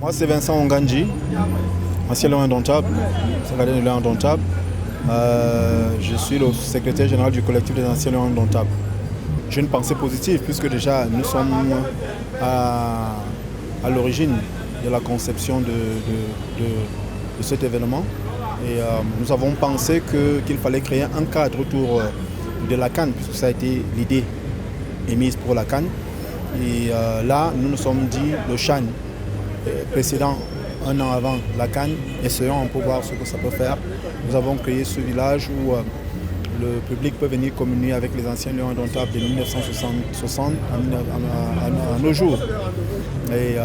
Moi, c'est Vincent Onganji, ancien Lion indomptable, secrétaire de Lion indomptable. Je suis le secrétaire général du collectif des anciens Lions indomptables. J'ai une pensée positive puisque déjà nous sommes à l'origine de la conception de cet événement. Et nous avons pensé qu'il fallait créer un cadre autour de la CAN, puisque ça a été l'idée émise pour la CAN. Et là, nous nous sommes dit, le CHAN précédent, un an avant la CAN, essayons un peu voir ce que ça peut faire. Nous avons créé ce village où le public peut venir communier avec les anciens Lions indomptables de 1960 à nos jours. Et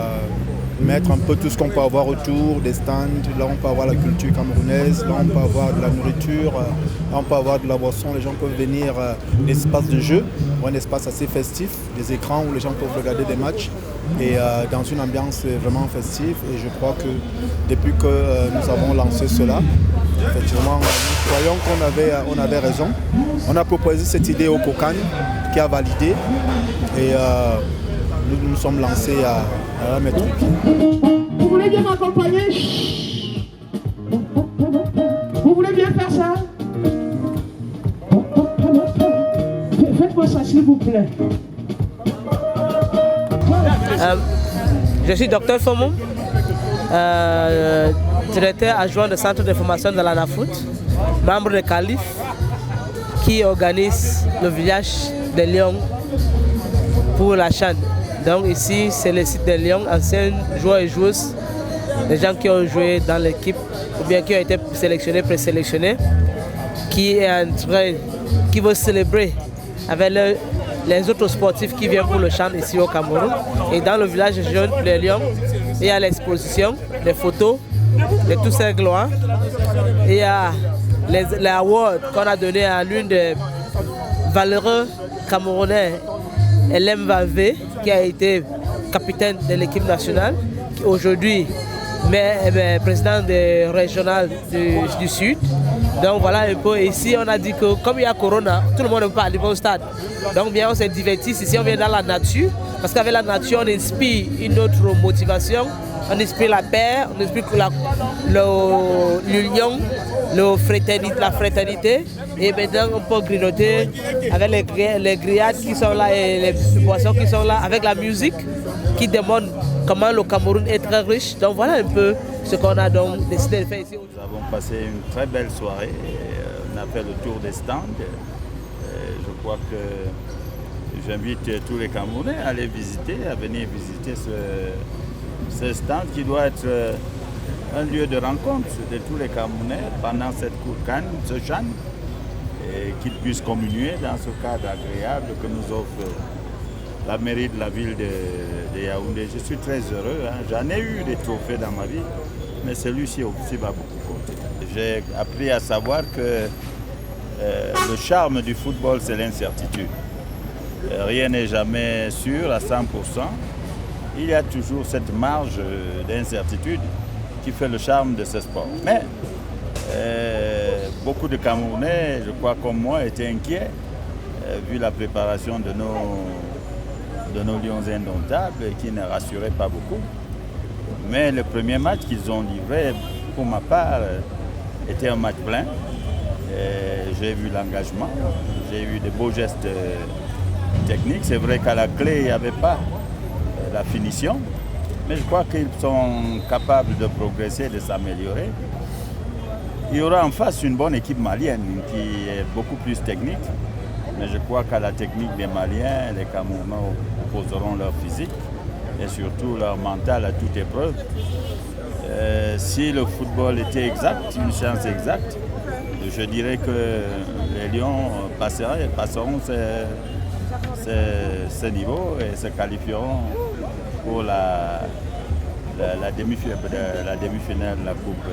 mettre un peu tout ce qu'on peut avoir autour des stands. Là, on peut avoir la culture camerounaise, là, on peut avoir de la nourriture, là, on peut avoir de la boisson. Les gens peuvent venir l'espace de jeu, un espace assez festif, des écrans où les gens peuvent regarder des matchs et dans une ambiance vraiment festive. Et je crois que depuis que nous avons lancé cela, effectivement, nous croyons qu'on avait raison. On a proposé cette idée au COCAN qui a validé et nous nous sommes lancés à la mettre. Vous voulez bien m'accompagner? Vous voulez bien faire ça? Faites-moi ça s'il vous plaît. Je suis Dr Fomo, directeur adjoint du centre de formation de la NAFOOT, membre de CALIF qui organise le village des Lions pour la CHAN. Donc ici c'est le site des Lions, anciens joueurs et joueuses, des gens qui ont joué dans l'équipe ou bien qui ont été sélectionnés, présélectionnés, qui veut célébrer avec les autres sportifs qui viennent pour le CHAN ici au Cameroun. Et dans le village des Lions, il y a l'exposition, les photos de tous ces gloires. Il y a les awards qu'on a donné à l'une des valeureux Camerounais, LM Vavé, qui a été capitaine de l'équipe nationale, qui aujourd'hui est président régional du Sud. Donc voilà un peu, ici on a dit que comme il y a Corona, tout le monde ne peut pas arriver au stade. Donc bien on se divertit, ici on vient dans la nature, parce qu'avec la nature on inspire une autre motivation, on inspire la paix, on inspire l'union, la fraternité. Et maintenant on peut grignoter avec les grillades qui sont là et les boissons qui sont là, avec la musique qui demande comment le Cameroun est très riche. Donc voilà un peu ce qu'on a donc décidé de faire ici. Nous avons passé une très belle soirée, on a fait le tour des stands. Je crois que j'invite tous les Camerounais à aller visiter, à venir visiter ce stand qui doit être un lieu de rencontre de tous les Camerounais pendant cette cour CAN, ce CHAN, et qu'ils puissent communier dans ce cadre agréable que nous offre la mairie de la ville de Yaoundé. Je suis très heureux, hein. J'en ai eu des trophées dans ma vie, mais celui-ci aussi va beaucoup compter. J'ai appris à savoir que le charme du football, c'est l'incertitude. Rien n'est jamais sûr à 100%. Il y a toujours cette marge d'incertitude qui fait le charme de ce sport. Mais beaucoup de Camerounais, je crois comme moi, étaient inquiets vu la préparation de nos Lions indomptables qui ne rassuraient pas beaucoup. Mais le premier match qu'ils ont livré, pour ma part, était un match plein. J'ai vu l'engagement, j'ai eu de beaux gestes techniques. C'est vrai qu'à la clé, il n'y avait pas la finition, mais je crois qu'ils sont capables de progresser, de s'améliorer. Il y aura en face une bonne équipe malienne qui est beaucoup plus technique, mais je crois qu'à la technique des Maliens, les Camerounais opposeront leur physique et surtout leur mental à toute épreuve. Si le football était exact, une science exacte, je dirais que les Lions passeront ce niveau et se qualifieront pour la demi-finale de la Coupe.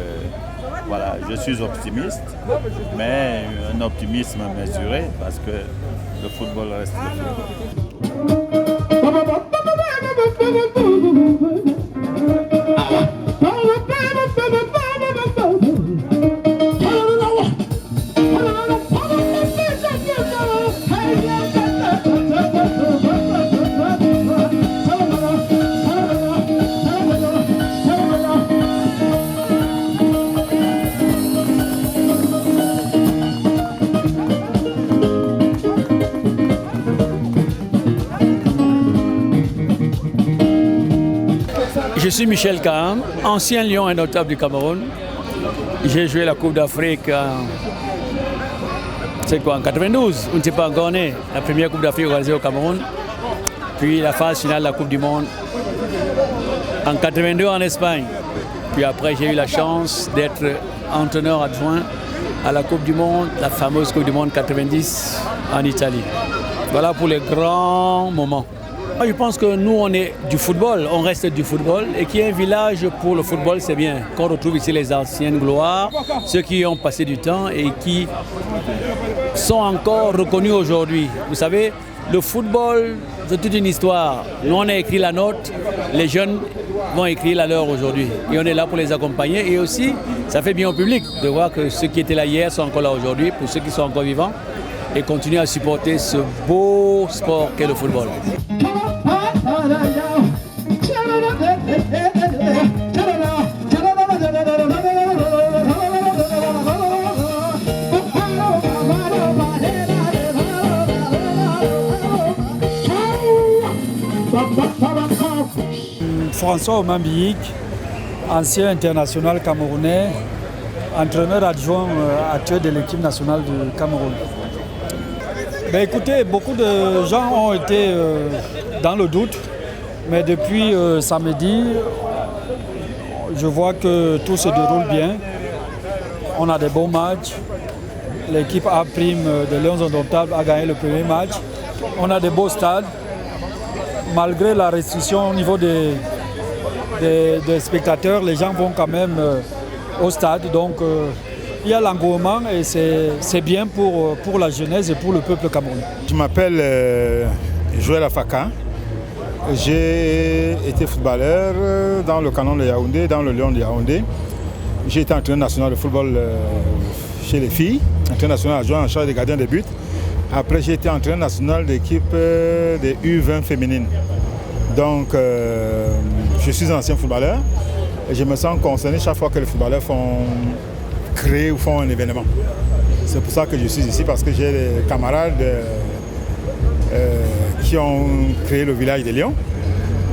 Voilà, je suis optimiste, mais un optimisme mesuré parce que le football reste le football. Je suis Michel Kaham, ancien lion indotable du Cameroun. J'ai joué la Coupe d'Afrique en 92, on n'était pas encore né. La première Coupe d'Afrique organisée au Cameroun. Puis la phase finale de la Coupe du Monde en 82 en Espagne. Puis après, j'ai eu la chance d'être entraîneur adjoint à la Coupe du Monde, la fameuse Coupe du Monde 90 en Italie. Voilà pour les grands moments. Je pense que nous, on est du football, on reste du football et qu'il y ait un village pour le football, c'est bien. Qu'on retrouve ici les anciennes gloires, ceux qui ont passé du temps et qui sont encore reconnus aujourd'hui. Vous savez, le football, c'est toute une histoire. Nous, on a écrit la nôtre, les jeunes vont écrire la leur aujourd'hui. Et on est là pour les accompagner. Et aussi, ça fait bien au public de voir que ceux qui étaient là hier sont encore là aujourd'hui, pour ceux qui sont encore vivants, et continuer à supporter ce beau sport qu'est le football. François Omambiyik, ancien international camerounais, entraîneur adjoint actuel de l'équipe nationale du Cameroun. Écoutez, beaucoup de gens ont été dans le doute, mais depuis samedi, je vois que tout se déroule bien. On a des bons matchs. L'équipe A' de Lions Indomptables a gagné le premier match. On a des beaux stades. Malgré la restriction au niveau des spectateurs, les gens vont quand même au stade. Donc il y a l'engouement et c'est bien pour la jeunesse et pour le peuple camerounais. Je m'appelle Joël Afaka. J'ai été footballeur dans le Canon de Yaoundé, dans le Lion de Yaoundé. J'ai été entraîneur national de football chez les filles, entraîneur national adjoint en charge des gardiens de but. Après, j'ai été entraîneur national d'équipe des U20 féminines. Donc, je suis un ancien footballeur et je me sens concerné chaque fois que les footballeurs créent ou font un événement. C'est pour ça que je suis ici, parce que j'ai des camarades qui ont créé le village des Lions.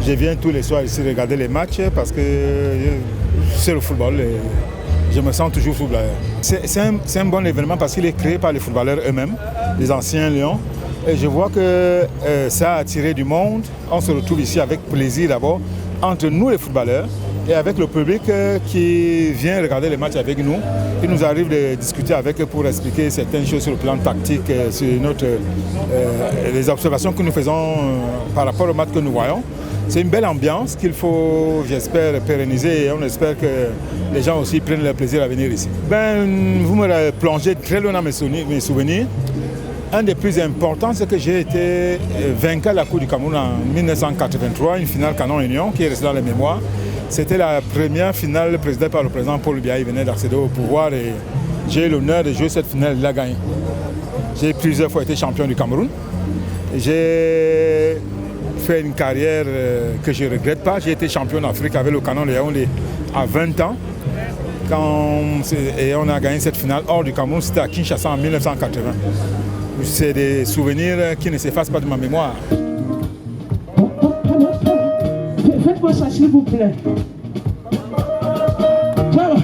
Je viens tous les soirs ici regarder les matchs parce que c'est le football et je me sens toujours footballeur. C'est un bon événement parce qu'il est créé par les footballeurs eux-mêmes, les anciens Lions. Et je vois que ça a attiré du monde. On se retrouve ici avec plaisir d'abord, entre nous les footballeurs et avec le public qui vient regarder les matchs avec nous. Il nous arrive de discuter avec eux pour expliquer certaines choses sur le plan tactique, sur les observations que nous faisons par rapport au match que nous voyons. C'est une belle ambiance qu'il faut, j'espère, pérenniser et on espère que les gens aussi prennent le plaisir à venir ici. Vous me plongez très loin dans mes souvenirs. Un des plus importants, c'est que j'ai été vainqueur de la Coupe du Cameroun en 1983, une finale Canon-Union qui est restée dans les mémoires. C'était la première finale présidée par le président Paul Biya. Il venait d'accéder au pouvoir et j'ai eu l'honneur de jouer cette finale. Il l'a gagnée. J'ai plusieurs fois été champion du Cameroun. J'ai fait une carrière que je ne regrette pas. J'ai été champion d'Afrique avec le Canon de Yaoundé à 20 ans. Et on a gagné cette finale hors du Cameroun. C'était à Kinshasa en 1980. C'est des souvenirs qui ne s'effacent pas de ma mémoire. Faites-moi ça, s'il vous plaît. Voilà.